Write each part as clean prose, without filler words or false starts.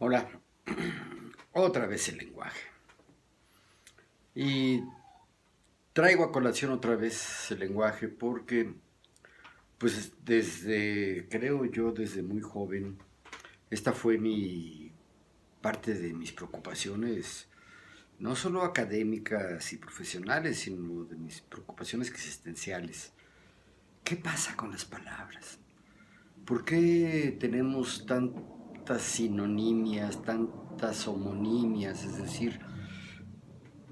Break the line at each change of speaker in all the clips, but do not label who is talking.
Hola, otra vez el lenguaje. Y traigo a colación otra vez el lenguaje porque, pues creo yo, desde muy joven, esta fue parte de mis preocupaciones, no solo académicas y profesionales, sino de mis preocupaciones existenciales. ¿Qué pasa con las palabras? ¿Por qué tenemos tantas sinonimias, tantas homonimias? Es decir,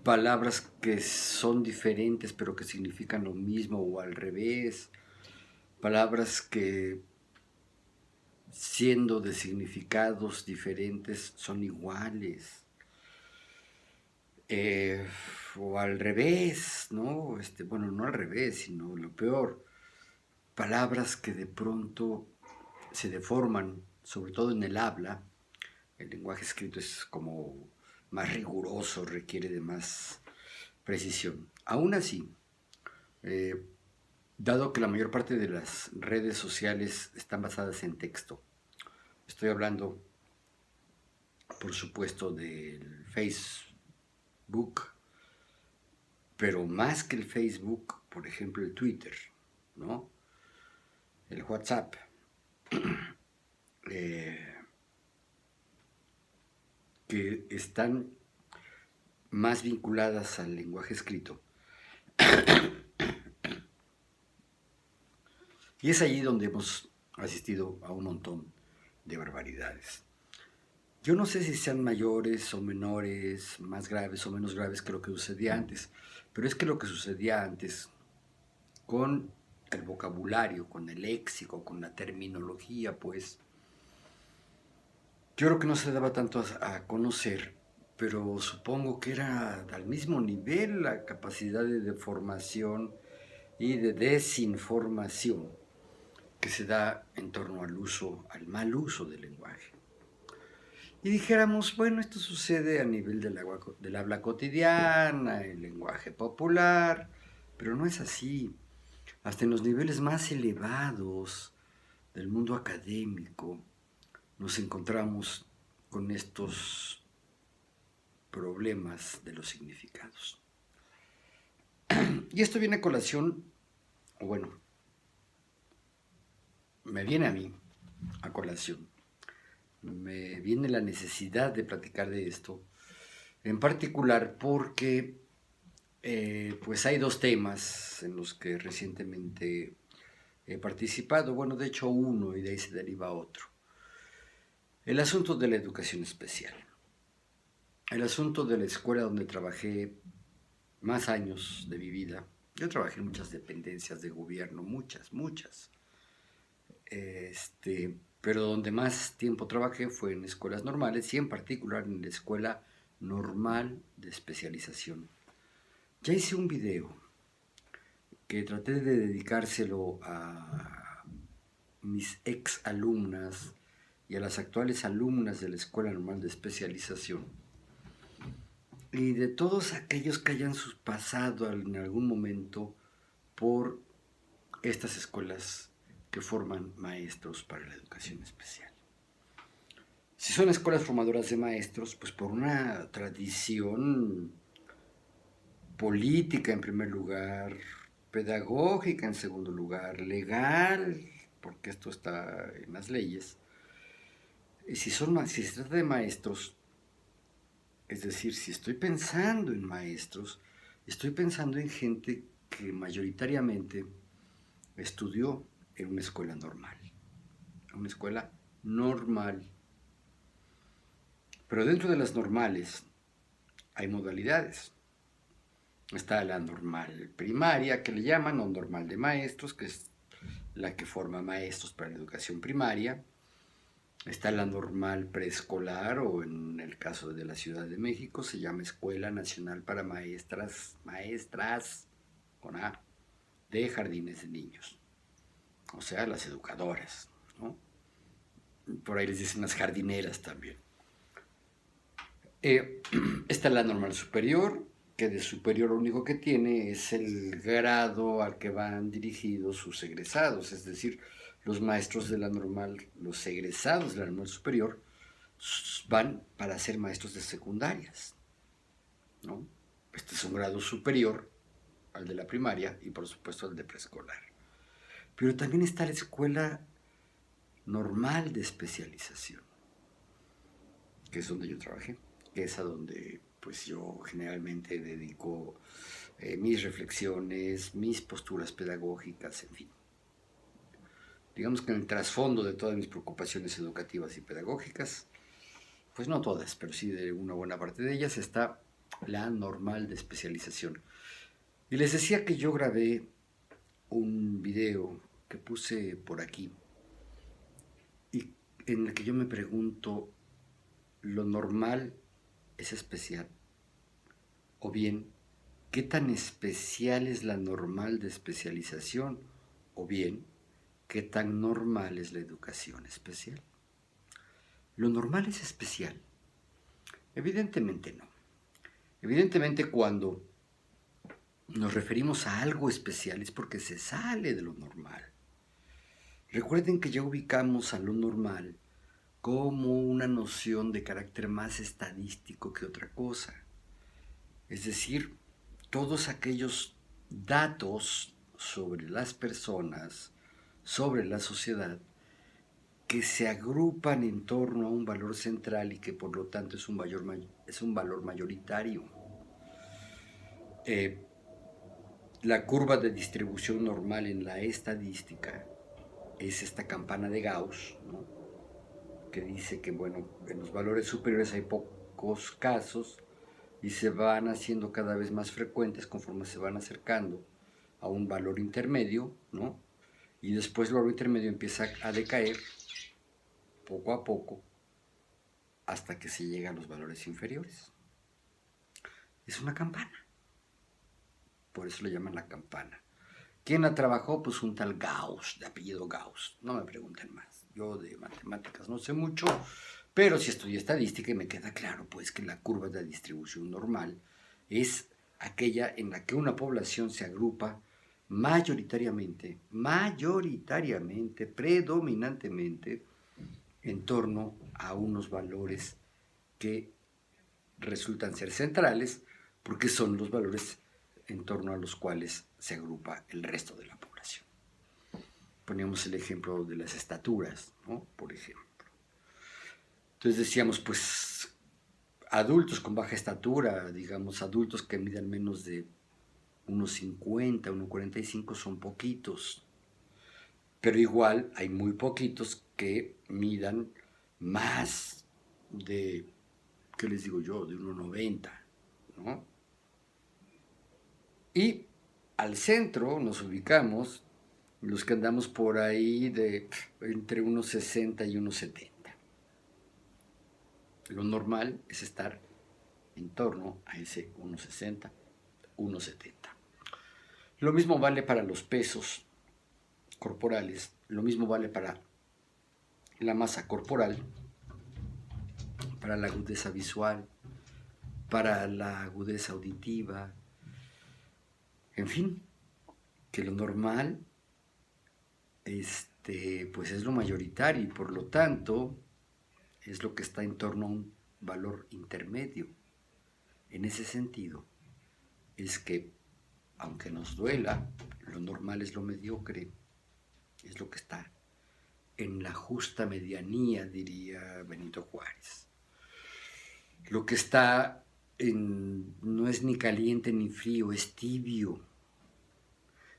palabras que son diferentes pero que significan lo mismo o al revés, palabras que siendo de significados diferentes son iguales, eh, o al revés, ¿no? Bueno, no al revés, sino lo peor, palabras que de pronto se deforman, sobre todo en el habla. El lenguaje escrito es como más riguroso, requiere de más precisión. Aún así, eh, dado que la mayor parte de las redes sociales están basadas en texto, estoy hablando, por supuesto, del Facebook, pero más que el Facebook, por ejemplo, el Twitter, ¿no? El WhatsApp, eh, que están más vinculadas al lenguaje escrito. Y es allí donde hemos asistido a un montón de barbaridades. Yo no sé si sean mayores o menores, más graves o menos graves que lo que sucedía antes, pero es que lo que sucedía antes con el vocabulario, con el léxico, con la terminología, pues, yo creo que no se daba tanto a conocer, pero supongo que era al mismo nivel la capacidad de deformación y de desinformación que se da en torno al mal uso del lenguaje. Y dijéramos, bueno, esto sucede a nivel del habla cotidiana, el lenguaje popular, pero no es así. Hasta en los niveles más elevados del mundo académico nos encontramos con estos problemas de los significados. Y esto viene a colación, o bueno, me viene a mí a colación, me viene la necesidad de platicar de esto, en particular porque pues hay dos temas en los que recientemente he participado, bueno, de hecho uno y de ahí se deriva otro. El asunto de la educación especial, el asunto de la escuela donde trabajé más años de mi vida. Yo trabajé en muchas dependencias de gobierno, muchas. Pero donde más tiempo trabajé fue en escuelas normales y en particular en la escuela normal de especialización. Ya hice un video que traté de dedicárselo a mis ex alumnas y a las actuales alumnas de la Escuela Normal de Especialización. Y de todos aquellos que hayan pasado en algún momento por estas escuelas que forman maestros para la educación especial. Si son escuelas formadoras de maestros, pues por una tradición política en primer lugar, pedagógica en segundo lugar, legal, porque esto está en las leyes. Y si se trata de maestros, es decir, si estoy pensando en maestros, estoy pensando en gente que mayoritariamente estudió en una escuela normal. Una escuela normal. Pero dentro de las normales hay modalidades. Está la normal primaria, que le llaman, o normal de maestros, que es la que forma maestros para la educación primaria. Está la normal preescolar, o en el caso de la Ciudad de México se llama Escuela Nacional para Maestras, con A, de jardines de niños. O sea, las educadoras, ¿no? Por ahí les dicen las jardineras también. Está la normal superior, que de superior lo único que tiene es el grado al que van dirigidos sus egresados, es decir, los maestros de la normal, los egresados de la normal superior, van para ser maestros de secundarias, ¿no? Este es un grado superior al de la primaria y por supuesto al de preescolar. Pero también está la escuela normal de especialización, que es donde yo trabajé, que es a donde pues yo generalmente dedico mis reflexiones, mis posturas pedagógicas, en fin. Digamos que en el trasfondo de todas mis preocupaciones educativas y pedagógicas, pues no todas, pero sí de una buena parte de ellas, está la normal de especialización. Y les decía que yo grabé un video que puse por aquí y en el que yo me pregunto, ¿lo normal es especial? O bien, ¿qué tan especial es la normal de especialización? O bien, ¿qué tan normal es la educación especial? ¿Lo normal es especial? Evidentemente no. Evidentemente cuando nos referimos a algo especial es porque se sale de lo normal. Recuerden que ya ubicamos a lo normal como una noción de carácter más estadístico que otra cosa. Es decir, todos aquellos datos sobre las personas, sobre la sociedad, que se agrupan en torno a un valor central y que por lo tanto es un valor mayoritario. La curva de distribución normal en la estadística es esta campana de Gauss, ¿no? Que dice que bueno, en los valores superiores hay pocos casos y se van haciendo cada vez más frecuentes conforme se van acercando a un valor intermedio, ¿no? Y después el valor intermedio empieza a decaer poco a poco hasta que se llega a los valores inferiores. Es una campana, por eso lo llaman la campana. ¿Quién la trabajó? Pues un tal Gauss, de apellido Gauss. No me pregunten más. Yo de matemáticas no sé mucho, pero sí estudié estadística y me queda claro pues que la curva de distribución normal es aquella en la que una población se agrupa mayoritariamente, predominantemente, en torno a unos valores que resultan ser centrales porque son los valores en torno a los cuales se agrupa el resto de la población. Poníamos el ejemplo de las estaturas, ¿no? Por ejemplo. Entonces decíamos, pues, adultos con baja estatura, digamos, adultos que midan menos de 1,50, 1,45 son poquitos. Pero igual hay muy poquitos que midan más de, ¿qué les digo yo?, de 1,90, ¿no? Y al centro nos ubicamos los que andamos por ahí de entre 1,60 y 1,70. Lo normal es estar en torno a ese 1,60, 1,70. Lo mismo vale para los pesos corporales, lo mismo vale para la masa corporal, para la agudeza visual, para la agudeza auditiva, en fin, que lo normal pues es lo mayoritario y por lo tanto es lo que está en torno a un valor intermedio. En ese sentido, es que, aunque nos duela, lo normal es lo mediocre, es lo que está en la justa medianía, diría Benito Juárez. Lo que está no es ni caliente ni frío, es tibio.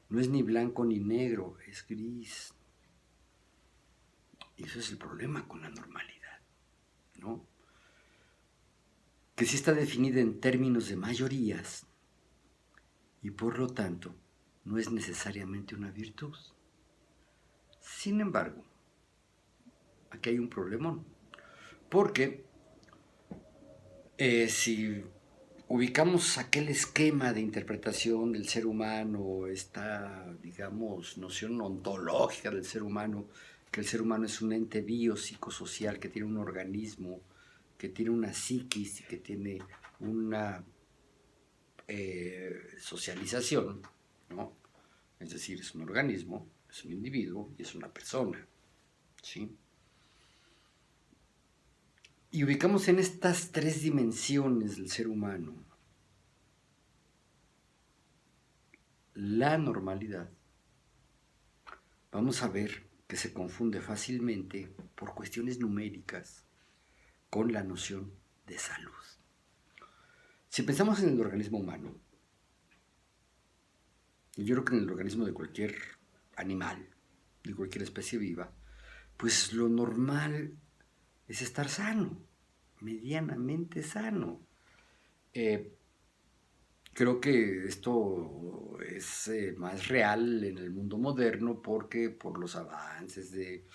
No es ni blanco ni negro, es gris. Y eso es el problema con la normalidad, ¿no? Que sí está definida en términos de mayorías y por lo tanto no es necesariamente una virtud. Sin embargo, aquí hay un problemón, porque si ubicamos aquel esquema de interpretación del ser humano, esta, digamos, noción ontológica del ser humano, que el ser humano es un ente biopsicosocial, que tiene un organismo, que tiene una psiquis y que tiene una socialización, ¿no? Es decir, es un organismo, es un individuo y es una persona, ¿sí? y ubicamos en estas tres dimensiones del ser humano la normalidad, vamos a ver que se confunde fácilmente por cuestiones numéricas con la noción de salud. Si pensamos en el organismo humano, y yo creo que en el organismo de cualquier animal, de cualquier especie viva, pues lo normal es estar sano, medianamente sano. Eh, Creo que esto es más real en el mundo moderno porque por los avances de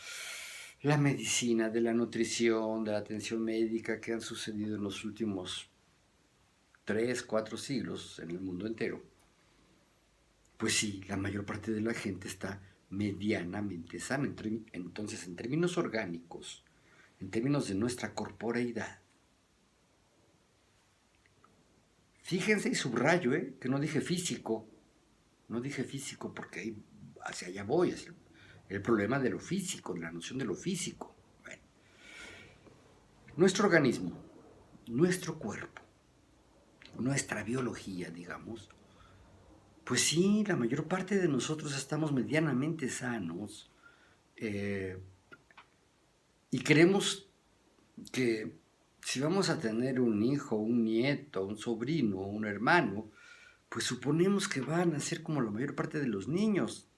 la medicina, de la nutrición, de la atención médica que han sucedido en los últimos 3, 4 siglos en el mundo entero, pues sí, la mayor parte de la gente está medianamente sana. Entonces, en términos orgánicos, en términos de nuestra corporeidad, fíjense y subrayo, que no dije físico, no dije físico porque ahí, hacia allá voy, hacia el problema de lo físico, de la noción de lo físico. Bueno, nuestro organismo, nuestro cuerpo, nuestra biología, digamos, pues sí, la mayor parte de nosotros estamos medianamente sanos eh, y creemos que si vamos a tener un hijo, un nieto, un sobrino, un hermano, pues suponemos que van a ser como la mayor parte de los niños,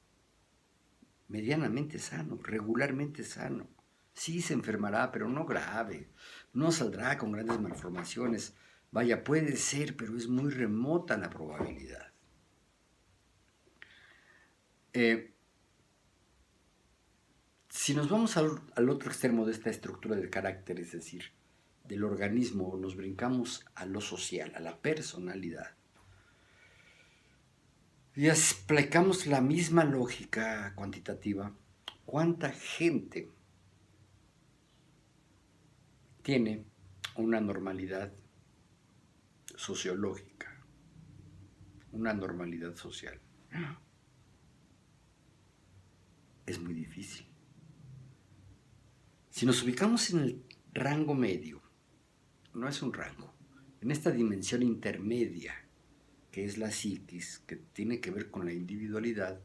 medianamente sano, regularmente sano. Sí se enfermará, pero no grave. No saldrá con grandes malformaciones. Vaya, puede ser, pero es muy remota la probabilidad. Eh, si nos vamos al otro extremo de esta estructura del carácter, es decir, del organismo, nos brincamos a lo social, a la personalidad, y aplicamos la misma lógica cuantitativa, ¿cuánta gente tiene una normalidad sociológica, una normalidad social? Es muy difícil. Si nos ubicamos en el rango medio, no es un rango, en esta dimensión intermedia, que es la psiquis, que tiene que ver con la individualidad,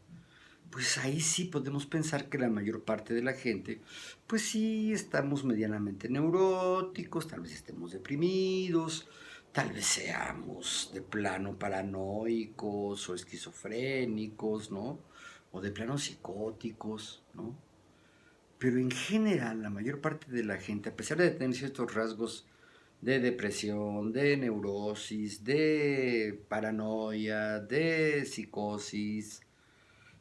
pues ahí sí podemos pensar que la mayor parte de la gente, pues sí estamos medianamente neuróticos, tal vez estemos deprimidos, tal vez seamos de plano paranoicos o esquizofrénicos, ¿no? O de plano psicóticos, ¿no? Pero en general, la mayor parte de la gente, a pesar de tener ciertos rasgos de depresión, de neurosis, de paranoia, de psicosis,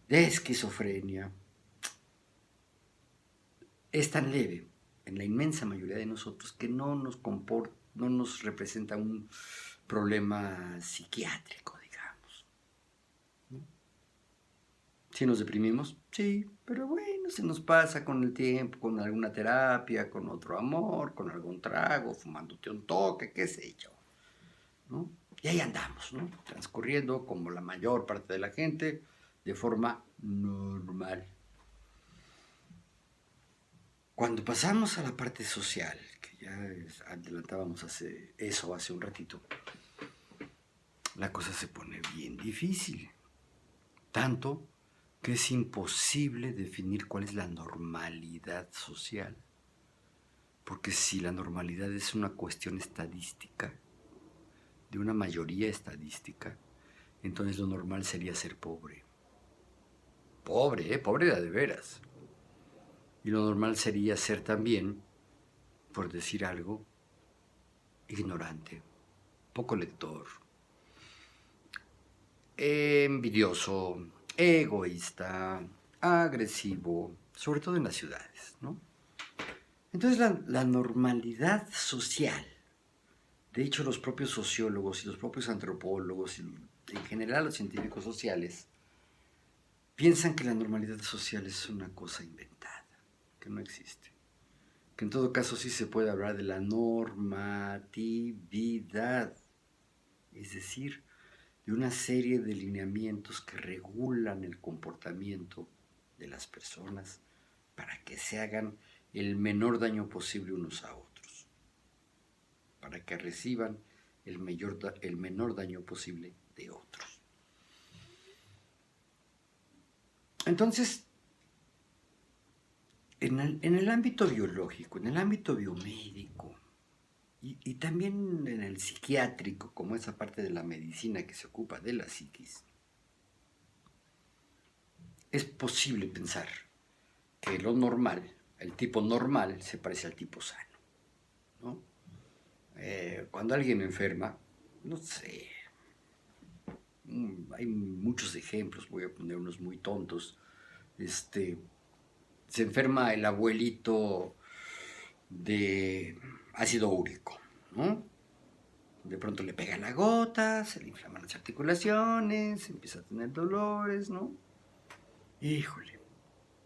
de esquizofrenia, es tan leve en la inmensa mayoría de nosotros que no nos representa un problema psiquiátrico, digamos. ¿No? Si nos deprimimos, sí, pero bueno, se nos pasa con el tiempo, con alguna terapia, con otro amor, con algún trago, fumándote un toque, qué sé yo, ¿no? Y ahí andamos, ¿no? Transcurriendo como la mayor parte de la gente de forma normal. Cuando pasamos a la parte social, que ya adelantábamos hace un ratito, la cosa se pone bien difícil. Tanto que es imposible definir cuál es la normalidad social. Porque si la normalidad es una cuestión estadística, de una mayoría estadística, entonces lo normal sería ser pobre. Pobre, pobre de veras. Y lo normal sería ser también, por decir algo, ignorante, poco lector, envidioso, egoísta, agresivo, sobre todo en las ciudades, ¿no? Entonces la normalidad social, de hecho los propios sociólogos y los propios antropólogos y en general los científicos sociales piensan que la normalidad social es una cosa inventada, que no existe. Que en todo caso sí se puede hablar de la normatividad, es decir, de una serie de lineamientos que regulan el comportamiento de las personas para que se hagan el menor daño posible unos a otros. para que reciban el menor daño posible de otros. Entonces, en el ámbito biológico, en el ámbito biomédico y también en el psiquiátrico, como esa parte de la medicina que se ocupa de la psiquis, es posible pensar que lo normal, el tipo normal, se parece al tipo sano, ¿no? Cuando alguien enferma, no sé, hay muchos ejemplos, voy a poner unos muy tontos. Se enferma el abuelito de ácido úrico, ¿no? De pronto le pega la gota, se le inflaman las articulaciones, empieza a tener dolores, ¿no? Híjole,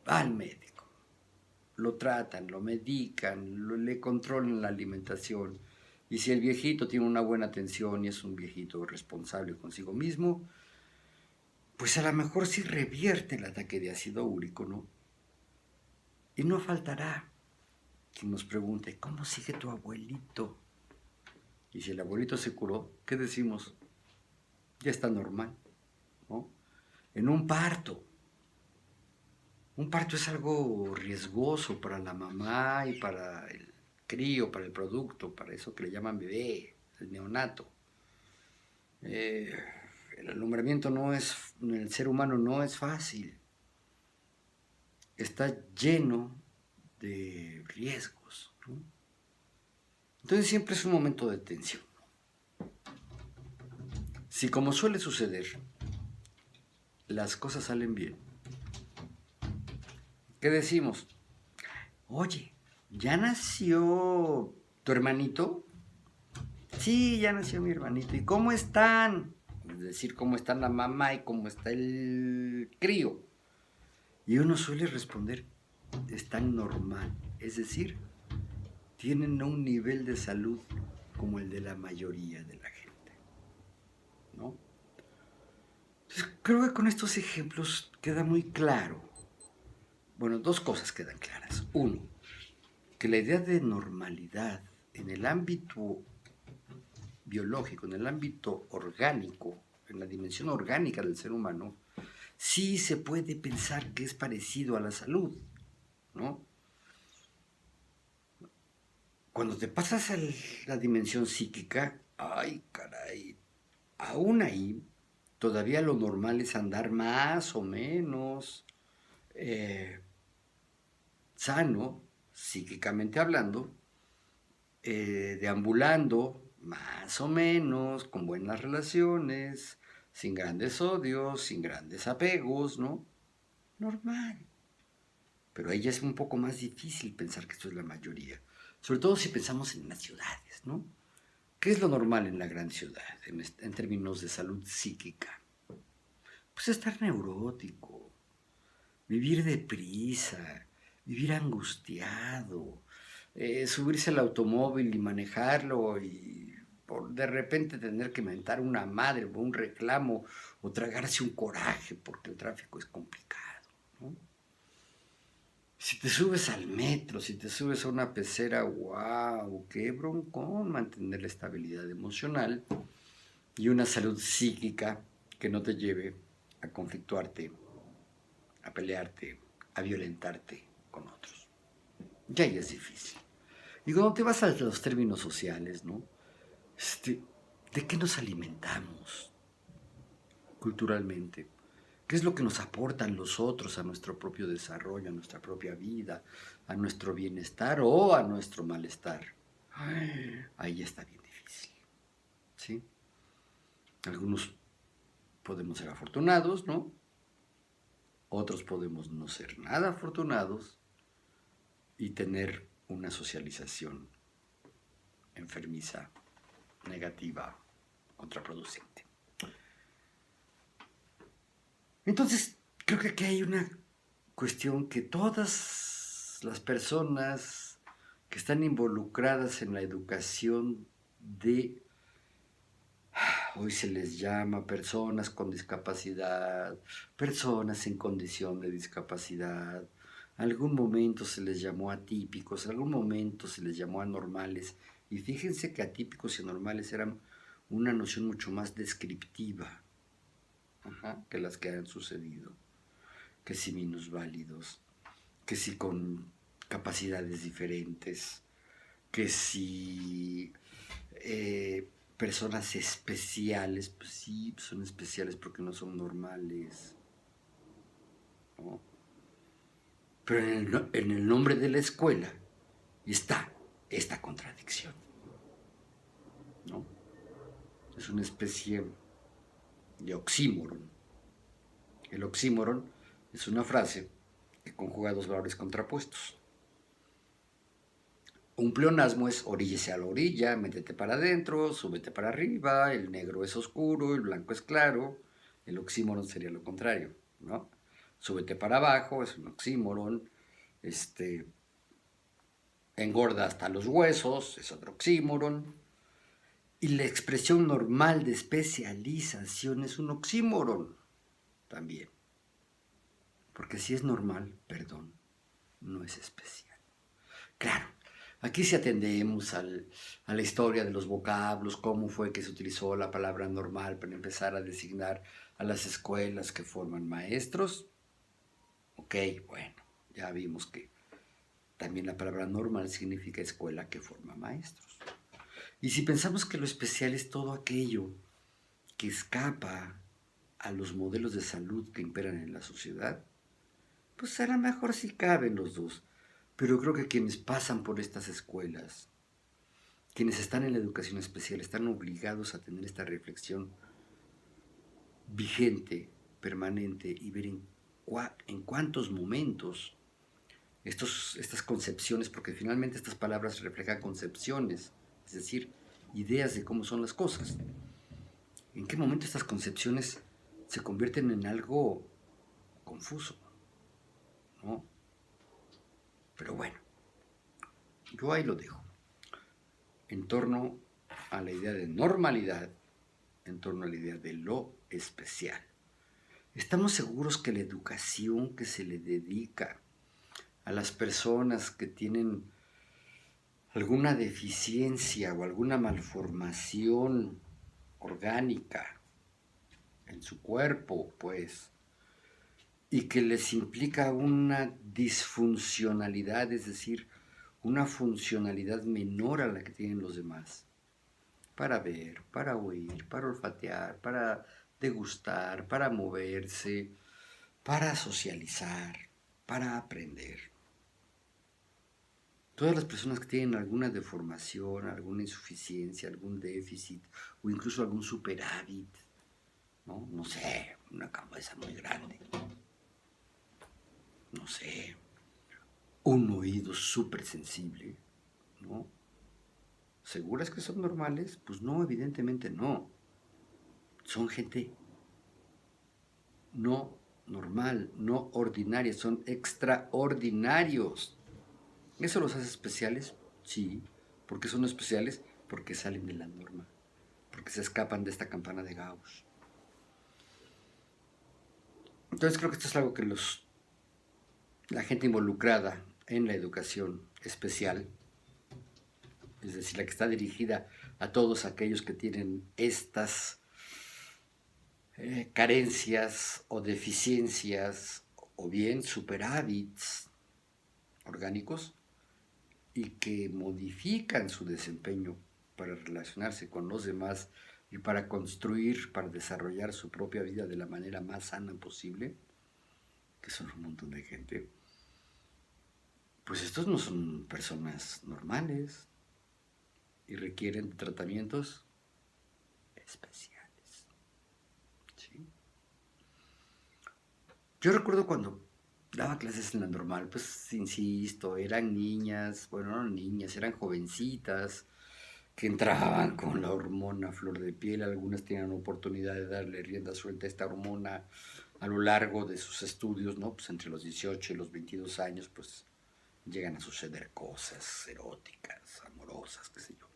va al médico, lo tratan, lo medican, le controlan la alimentación. Y si el viejito tiene una buena atención y es un viejito responsable consigo mismo, pues a lo mejor sí revierte el ataque de ácido úrico, ¿no? Y no faltará quien nos pregunte, ¿cómo sigue tu abuelito? Y si el abuelito se curó, ¿qué decimos? Ya está normal, ¿no? En un parto es algo riesgoso para la mamá y para el crío, para el producto, para eso que le llaman bebé, el neonato. El alumbramiento en el ser humano no es fácil. Está lleno de riesgos, ¿no? Entonces siempre es un momento de tensión. Si, como suele suceder, las cosas salen bien, ¿qué decimos? Oye, ¿ya nació tu hermanito? Sí, ya nació mi hermanito. ¿Y cómo están? Es decir, cómo está la mamá y cómo está el crío. Y uno suele responder, están normal. Es decir, tienen un nivel de salud como el de la mayoría de la gente, ¿no? Entonces, creo que con estos ejemplos queda muy claro. Bueno, dos cosas quedan claras. Uno, que la idea de normalidad en el ámbito biológico, en el ámbito orgánico, en la dimensión orgánica del ser humano, sí se puede pensar que es parecido a la salud, ¿no? Cuando te pasas a la dimensión psíquica, ay, caray, aún ahí, todavía lo normal es andar más o menos sano, psíquicamente hablando, deambulando más o menos, con buenas relaciones, sin grandes odios, sin grandes apegos, ¿no? Normal. Pero ahí ya es un poco más difícil pensar que esto es la mayoría. Sobre todo si pensamos en las ciudades, ¿no? ¿Qué es lo normal en la gran ciudad en términos de salud psíquica? Pues estar neurótico, vivir deprisa, vivir angustiado, subirse al automóvil y manejarlo y de repente tener que mentar una madre o un reclamo o tragarse un coraje porque el tráfico es complicado, ¿no? Si te subes al metro, si te subes a una pecera, wow, qué broncón mantener la estabilidad emocional y una salud psíquica que no te lleve a conflictuarte, a pelearte, a violentarte con otros. Ya ahí es difícil. Y cuando te vas a los términos sociales, ¿no? ¿De qué nos alimentamos culturalmente? ¿Qué es lo que nos aportan los otros a nuestro propio desarrollo, a nuestra propia vida, a nuestro bienestar o a nuestro malestar? Ahí está bien difícil, ¿sí? Algunos podemos ser afortunados, ¿no? Otros podemos no ser nada afortunados y tener una socialización enfermiza, negativa, contraproducente. Entonces, creo que aquí hay una cuestión que todas las personas que están involucradas en la educación de, hoy se les llama personas con discapacidad, personas en condición de discapacidad, en algún momento se les llamó atípicos, en algún momento se les llamó anormales, Y fíjense que atípicos y anormales eran una noción mucho más descriptiva, que las que han sucedido. Que si minusválidos, que si con capacidades diferentes, que si personas especiales, pues sí, son especiales porque no son normales, ¿no? Pero en el nombre de la escuela está esta contradicción, ¿no? Es una especie de oxímoron. El oxímoron es una frase que conjuga dos valores contrapuestos. Un pleonasmo es oríllese a la orilla, métete para adentro, súbete para arriba, el negro es oscuro, el blanco es claro. El oxímoron sería lo contrario, ¿no? Súbete para abajo, es un oxímoron. Engorda hasta los huesos, es otro oxímoron. Y la expresión normal de especialización es un oxímoron también. Porque si es normal, perdón, no es especial. Claro, aquí sí atendemos a la historia de los vocablos, cómo fue que se utilizó la palabra normal para empezar a designar a las escuelas que forman maestros. Ok, bueno, ya vimos que también la palabra normal significa escuela que forma maestros. Y si pensamos que lo especial es todo aquello que escapa a los modelos de salud que imperan en la sociedad, pues será mejor si caben los dos. Pero creo que quienes pasan por estas escuelas, quienes están en la educación especial, están obligados a tener esta reflexión vigente, permanente, y ver en cuántos momentos estas concepciones, porque finalmente estas palabras reflejan concepciones, es decir, ideas de cómo son las cosas. ¿En qué momento estas concepciones se convierten en algo confuso? ¿No? Pero bueno, yo ahí lo dejo. En torno a la idea de normalidad, en torno a la idea de lo especial. Estamos seguros que la educación que se le dedica a las personas que tienen alguna deficiencia o alguna malformación orgánica en su cuerpo, pues, y que les implica una disfuncionalidad, es decir, una funcionalidad menor a la que tienen los demás, para ver, para oír, para olfatear, para degustar, para moverse, para socializar, para aprender. Todas las personas que tienen alguna deformación, alguna insuficiencia, algún déficit o incluso algún superávit, no sé, una cabeza muy grande, no sé, un oído súper sensible, ¿no? ¿Seguras que son normales? Pues no, evidentemente no. Son gente no normal, no ordinaria, son extraordinarios. ¿Eso los hace especiales? Sí. ¿Por qué son especiales? Porque salen de la norma, porque se escapan de esta campana de Gauss. Entonces creo que esto es algo que la gente involucrada en la educación especial, es decir, la que está dirigida a todos aquellos que tienen estas carencias o deficiencias o bien superávits orgánicos y que modifican su desempeño para relacionarse con los demás y para construir, para desarrollar su propia vida de la manera más sana posible, que son un montón de gente, pues estos no son personas normales y requieren tratamientos especiales. ¿Sí? Yo recuerdo cuando daba clases en la normal, pues insisto, eran niñas, bueno, no niñas, eran jovencitas que entraban con la hormona a flor de piel, algunas tenían oportunidad de darle rienda suelta a esta hormona a lo largo de sus estudios, ¿no? Pues entre los 18 y los 22 años, pues llegan a suceder cosas eróticas, amorosas, qué sé yo.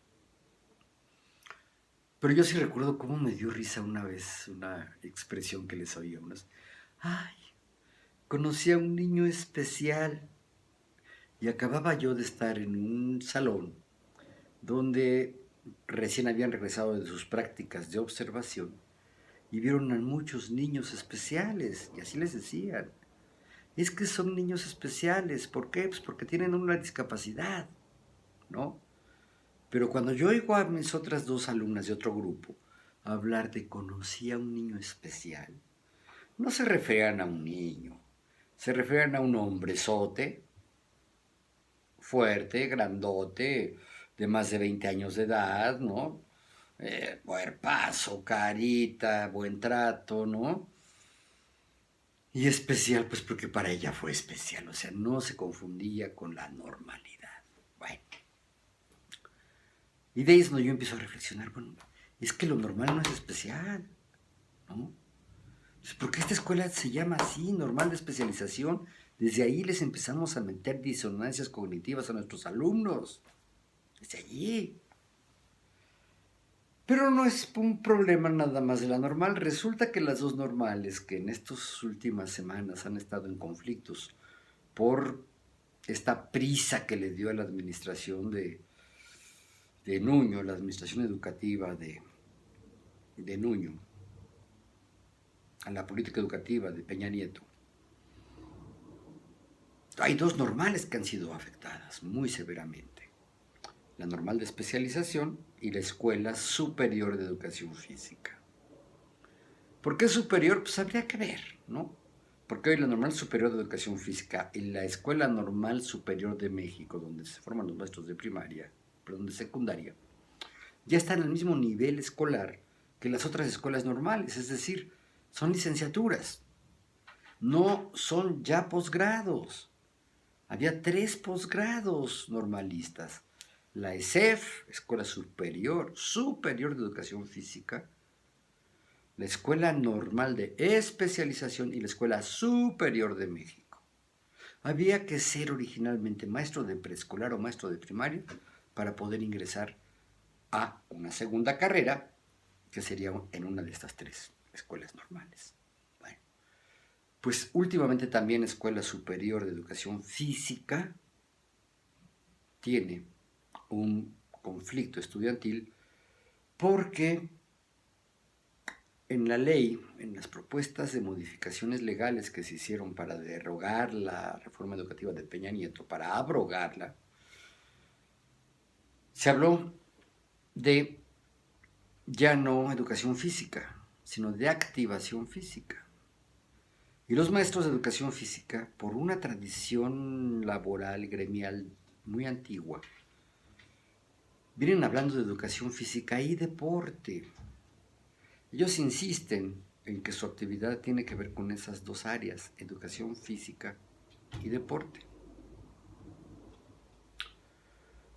Pero yo sí recuerdo cómo me dio risa una vez una expresión que les oía unos. Ay, conocí a un niño especial y acababa yo de estar en un salón donde recién habían regresado de sus prácticas de observación y vieron a muchos niños especiales, y así les decían, es que son niños especiales, ¿por qué? Pues porque tienen una discapacidad, ¿no? Pero cuando yo oigo a mis otras dos alumnas de otro grupo hablar de conocí a un niño especial, no se referían a un niño, se referían a un hombrezote, fuerte, grandote, de más de 20 años de edad, ¿no? Cuerpazo, carita, buen trato, ¿no? Y especial, pues porque para ella fue especial, o sea, no se confundía con la normalidad. Bueno, y de ahí es donde yo empiezo a reflexionar, bueno, es que lo normal no es especial, ¿no? Pues porque esta escuela se llama así, normal de especialización. Desde ahí les empezamos a meter disonancias cognitivas a nuestros alumnos. Desde allí. Pero no es un problema nada más de la normal. Resulta que las dos normales que en estas últimas semanas han estado en conflictos por esta prisa que le dio a la administración de Nuño, la administración educativa de Nuño, a la política educativa de Peña Nieto. Hay dos normales que han sido afectadas muy severamente. La normal de especialización y la Escuela Superior de Educación Física. ¿Por qué superior? Pues habría que ver, ¿no? Porque hoy la Normal Superior de Educación Física y la Escuela Normal Superior de México, donde se forman los maestros de primaria, perdón, de secundaria, ya están al mismo nivel escolar que las otras escuelas normales, es decir, son licenciaturas, no son ya posgrados. Había 3 posgrados normalistas. La ESEF, Escuela Superior de Educación Física, la Escuela Normal de Especialización y la Escuela Superior de México. Había que ser originalmente maestro de preescolar o maestro de primaria para poder ingresar a una segunda carrera, que sería en una de estas 3 escuelas normales. Bueno, pues últimamente también Escuela Superior de Educación Física tiene un conflicto estudiantil porque en la ley, en las propuestas de modificaciones legales que se hicieron para derogar la reforma educativa de Peña Nieto, para abrogarla, se habló de ya no educación física, sino de activación física. Y los maestros de educación física, por una tradición laboral y gremial muy antigua, vienen hablando de educación física y deporte. Ellos insisten en que su actividad tiene que ver con esas dos áreas, educación física y deporte.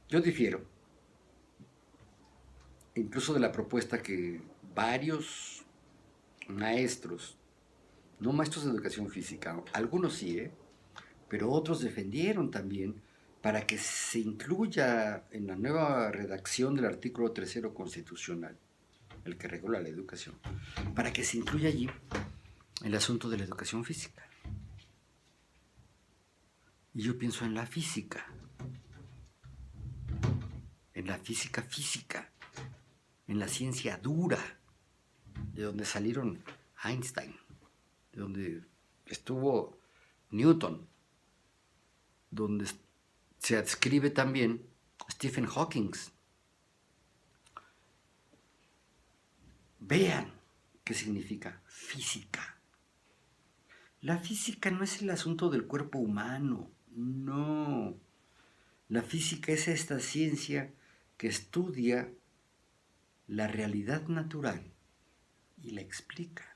Yo difiero, incluso de la propuesta que varios maestros, no maestros de educación física, algunos sí, pero otros defendieron también para que se incluya en la nueva redacción del artículo 3 constitucional, el que regula la educación, para que se incluya allí el asunto de la educación física. Y yo pienso en la física física, en la ciencia dura, de donde salieron Einstein, de donde estuvo Newton, donde se adscribe también Stephen Hawking. Vean qué significa física. La física no es el asunto del cuerpo humano, no. La física es esta ciencia que estudia la realidad natural y la explica.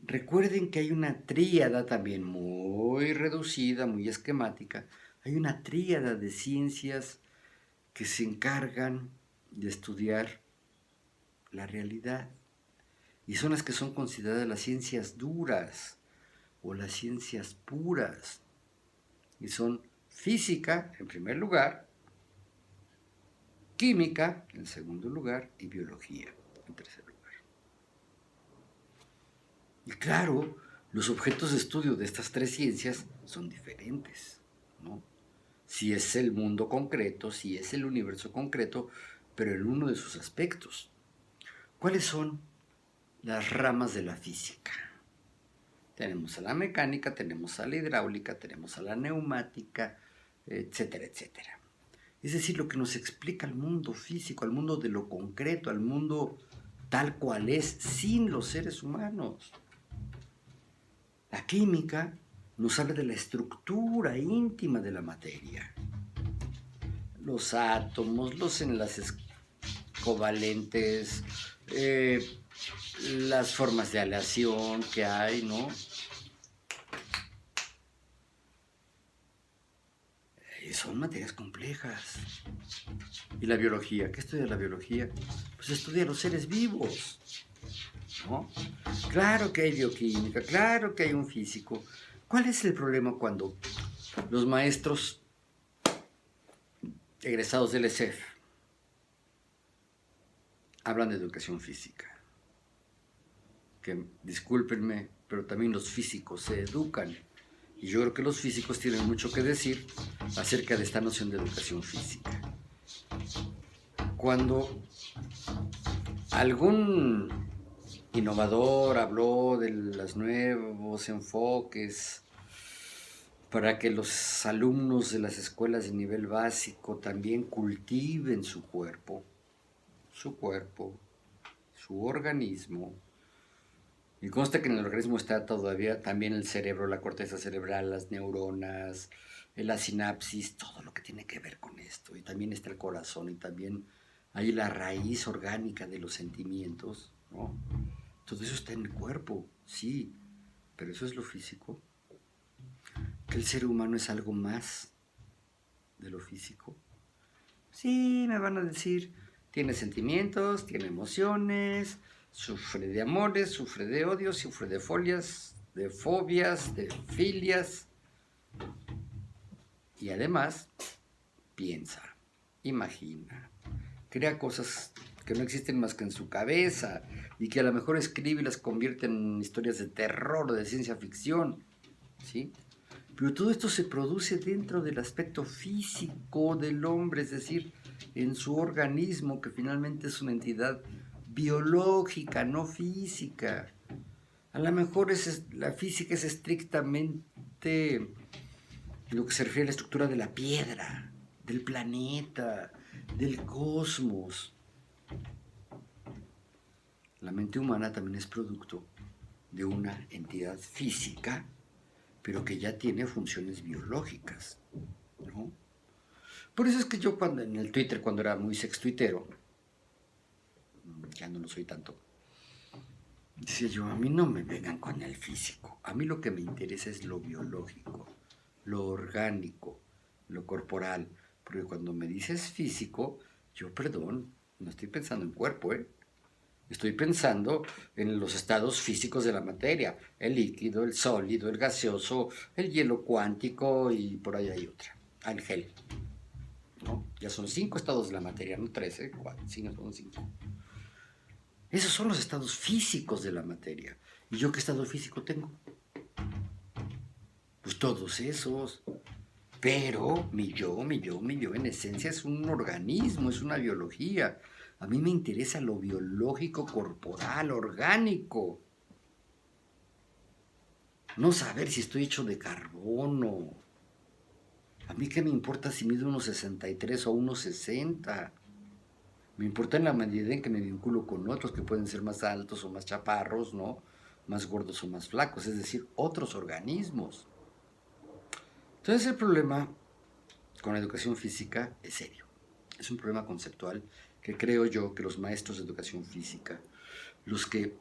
Recuerden que hay una tríada también muy reducida, muy esquemática. Hay una tríada de ciencias que se encargan de estudiar la realidad. Y son las que son consideradas las ciencias duras o las ciencias puras. Y son física, en primer lugar, química, en segundo lugar, y biología, en tercer lugar. Y claro, los objetos de estudio de estas 3 ciencias son diferentes, ¿no? si es el mundo concreto, si es el universo concreto, pero en uno de sus aspectos. ¿Cuáles son las ramas de la física? Tenemos a la mecánica, tenemos a la hidráulica, tenemos a la neumática, etcétera, etcétera. Es decir, lo que nos explica el mundo físico, al mundo de lo concreto, al mundo tal cual es, sin los seres humanos. La química nos habla de la estructura íntima de la materia. Los átomos, los enlaces covalentes, las formas de aleación que hay, ¿no? Son materias complejas. ¿Y la biología? ¿Qué estudia la biología? Pues estudia los seres vivos, ¿no? Claro que hay bioquímica, claro que hay un físico. ¿Cuál es el problema cuando los maestros egresados del ESEF hablan de educación física? Que discúlpenme, pero también los físicos se educan. Y yo creo que los físicos tienen mucho que decir acerca de esta noción de educación física. Cuando algún innovador habló de los nuevos enfoques para que los alumnos de las escuelas de nivel básico también cultiven su cuerpo, su organismo. Y consta que en el organismo está todavía también el cerebro, la corteza cerebral, las neuronas, la sinapsis, todo lo que tiene que ver con esto. Y también está el corazón y también hay la raíz orgánica de los sentimientos, ¿no? Todo eso está en el cuerpo, sí, pero eso es lo físico. Que el ser humano es algo más de lo físico. Sí, me van a decir, tiene sentimientos, tiene emociones, sufre de amores, sufre de odios, sufre de fobias, de filias. Y además, piensa, imagina, crea cosas que no existen más que en su cabeza y que a lo mejor escribe y las convierte en historias de terror o de ciencia ficción, ¿sí? Pero todo esto se produce dentro del aspecto físico del hombre, es decir, en su organismo, que finalmente es una entidad biológica, no física. A lo mejor la física es estrictamente lo que se refiere a la estructura de la piedra, del planeta, del cosmos. La mente humana también es producto de una entidad física, pero que ya tiene funciones biológicas, ¿no? Por eso es que yo en el Twitter, cuando era muy sextuitero, ya no lo soy tanto, decía yo, a mí no me vengan con el físico, a mí lo que me interesa es lo biológico, lo orgánico, lo corporal, porque cuando me dices físico, yo, perdón, no estoy pensando en cuerpo, estoy pensando en los estados físicos de la materia, el líquido, el sólido, el gaseoso, el hielo cuántico y por ahí hay otra, el gel, ¿no? Ya son 5 estados de la materia, no 13, 4, 5, son 5. Esos son los estados físicos de la materia. ¿Y yo qué estado físico tengo? Pues todos esos. Pero mi yo en esencia es un organismo, es una biología. A mí me interesa lo biológico, corporal, orgánico. No saber si estoy hecho de carbono. A mí qué me importa si mido 1,63 o 1,60. Me importa en la medida en que me vinculo con otros que pueden ser más altos o más chaparros, ¿no? Más gordos o más flacos, es decir, otros organismos. Entonces el problema con la educación física es serio. Es un problema conceptual que creo yo que los maestros de educación física, los que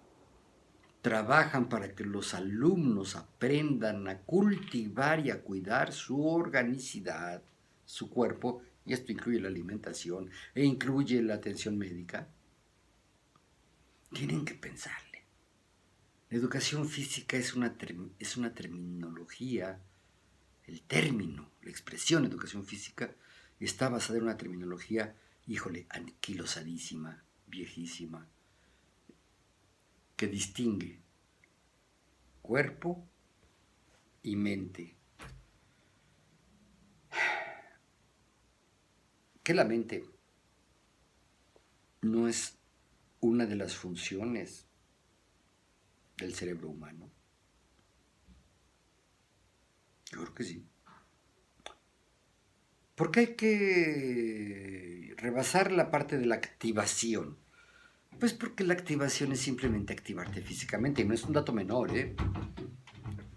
trabajan para que los alumnos aprendan a cultivar y a cuidar su organicidad, su cuerpo, y esto incluye la alimentación e incluye la atención médica, tienen que pensarle. La educación física es una terminología, el término, la expresión educación física está basada en una terminología, híjole, anquilosadísima, viejísima, que distingue cuerpo y mente. que la mente no es una de las funciones del cerebro humano? Yo creo que sí. ¿Por qué hay que rebasar la parte de la activación? Pues porque la activación es simplemente activarte físicamente, y no es un dato menor, ¿eh?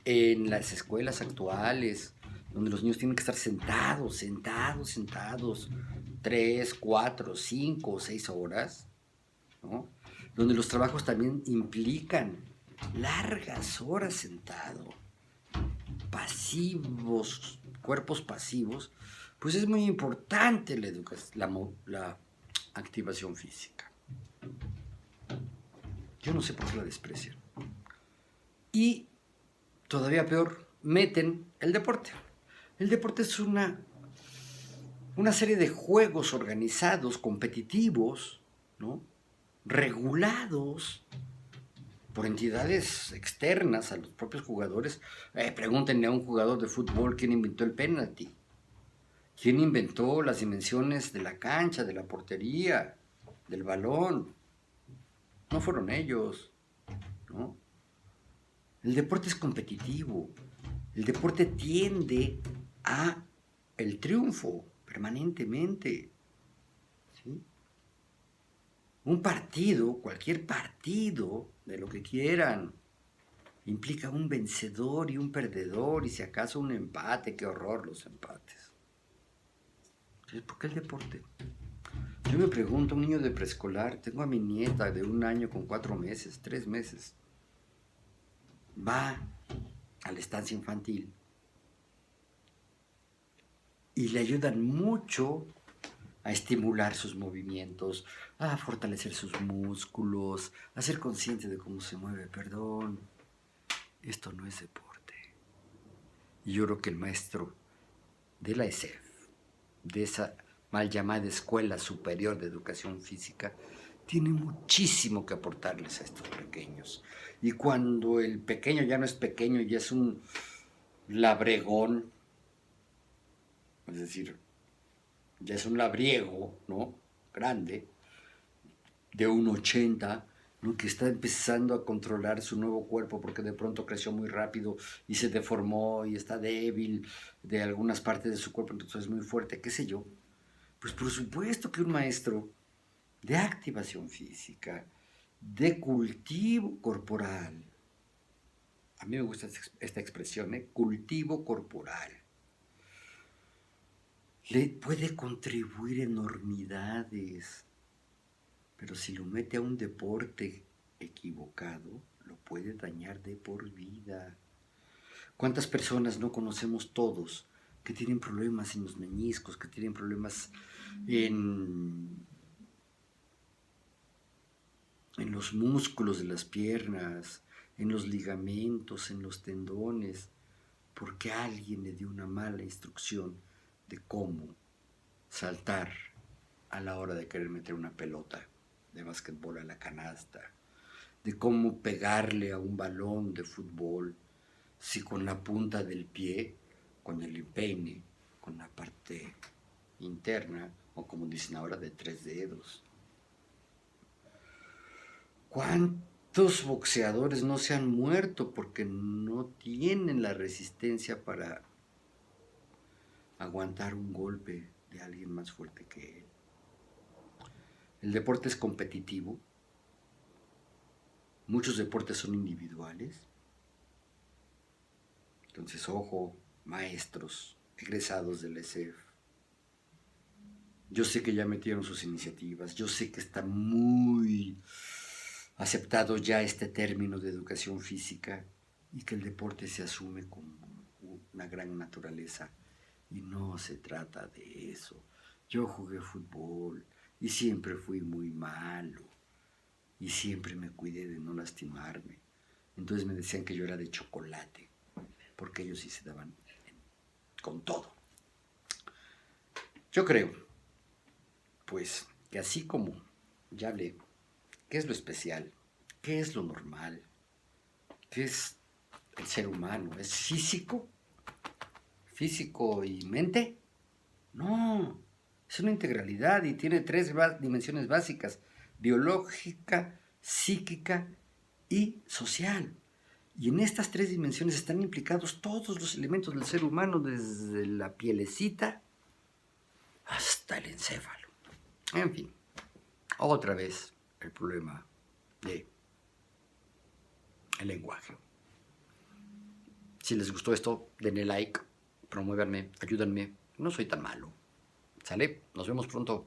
En las escuelas actuales, donde los niños tienen que estar sentados, 3, 4, 5 o 6 horas, ¿no? Donde los trabajos también implican largas horas sentado, pasivos, cuerpos pasivos, pues es muy importante la activación física. Yo no sé por qué la desprecian. Y todavía peor, meten el deporte. El deporte es una serie de juegos organizados, competitivos, ¿no? Regulados por entidades externas a los propios jugadores. Pregúntenle a un jugador de fútbol quién inventó el penalti, quién inventó las dimensiones de la cancha, de la portería, del balón. No fueron ellos, ¿no? El deporte es competitivo. El deporte tiende a el triunfo permanentemente, ¿sí? Un partido, cualquier partido, de lo que quieran, implica un vencedor y un perdedor, y si acaso un empate. Qué horror los empates. Entonces, ¿por qué el deporte? Yo me pregunto, un niño de preescolar, tengo a mi nieta de 1 año con 4 meses, 3 meses, va a la estancia infantil y le ayudan mucho a estimular sus movimientos, a fortalecer sus músculos, a ser consciente de cómo se mueve. Perdón, esto no es deporte. Y yo creo que el maestro de la ESEF, de esa mal llamada Escuela Superior de Educación Física, tiene muchísimo que aportarles a estos pequeños. Y cuando el pequeño ya no es pequeño, ya es un labregón, es decir, ya es un labriego, ¿no? Grande, de 1,80, ¿no? Que está empezando a controlar su nuevo cuerpo porque de pronto creció muy rápido y se deformó y está débil de algunas partes de su cuerpo, entonces es muy fuerte, qué sé yo. Pues por supuesto que un maestro de activación física, de cultivo corporal, a mí me gusta esta expresión, ¿eh? Cultivo corporal, le puede contribuir enormidades, pero si lo mete a un deporte equivocado, lo puede dañar de por vida. ¿Cuántas personas no conocemos todos que tienen problemas en los meniscos, que tienen problemas en los músculos de las piernas, en los ligamentos, en los tendones, porque alguien le dio una mala instrucción de cómo saltar a la hora de querer meter una pelota de básquetbol a la canasta, de cómo pegarle a un balón de fútbol, si con la punta del pie, con el empeine, con la parte interna, o como dicen ahora, de 3 dedos. ¿Cuántos boxeadores no se han muerto porque no tienen la resistencia para aguantar un golpe de alguien más fuerte que él? El deporte es competitivo. Muchos deportes son individuales. Entonces, ojo, maestros, egresados del ESEF. Yo sé que ya metieron sus iniciativas. Yo sé que está muy aceptado ya este término de educación física y que el deporte se asume como una gran naturaleza. Y no se trata de eso. Yo jugué fútbol y siempre fui muy malo y siempre me cuidé de no lastimarme. Entonces me decían que yo era de chocolate, porque ellos sí se daban con todo. Yo creo, pues, que así como ya hablé, ¿qué es lo especial? ¿Qué es lo normal? ¿Qué es el ser humano? ¿Es físico? ¿Físico y mente? No, Es una integralidad y tiene tres dimensiones básicas: biológica, psíquica y social. Y en estas tres dimensiones están implicados todos los elementos del ser humano, desde la pielecita hasta el encéfalo. En fin, otra vez el problema de el lenguaje. Si les gustó esto, denle like, promuévanme, ayúdenme. No soy tan malo. ¿Sale? Nos vemos pronto.